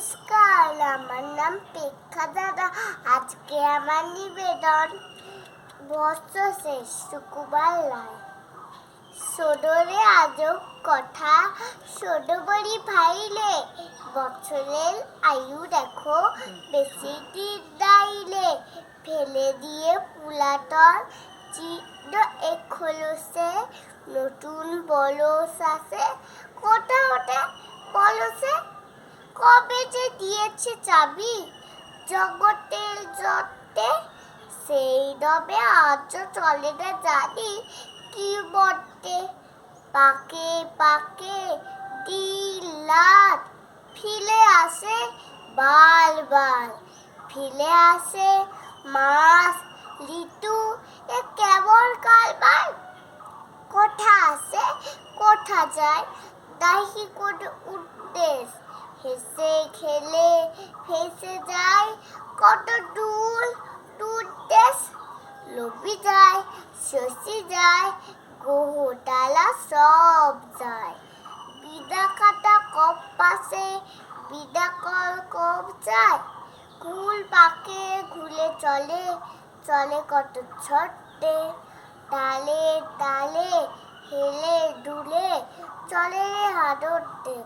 নমস্কার, আমার নাম পেক্ষা দাদা। আজকে আমার নিবেদন বছর শেষ শুকুবার লাই সদরে আজব কথা সদবরি ভাইলে বছরের আয়ু দেখো বেশি দিন দাইলে ফেলে দিয়ে পুলাতল চিহ্ন এক হলসে নতুন বলস আছে কোটা ওঠে বলসে কবে যে দিয়েছে চাবি জগতের জটে সেই দবে আজও চলে না জানি কি বটে পাকে পাকে দিন রাত ফিরে আসে বাল বাল ফিরে আসে মাস ঋতু এ কেমন কারবার কোথা আসে কোথা যায় দাহি কোনো উদ্দেশ হেসে খেলে ফেসে যায় কত দূর দূর দেশ লোভি যায় শশী যায় গোহতালা সব যায় বিদা কাটা কপ পাশে বিদা কল কপ যায় কুল পাকে ঘুলে চলে চলে কত ছটে তালে তালে হেলে দুলে চলে রে হাডতে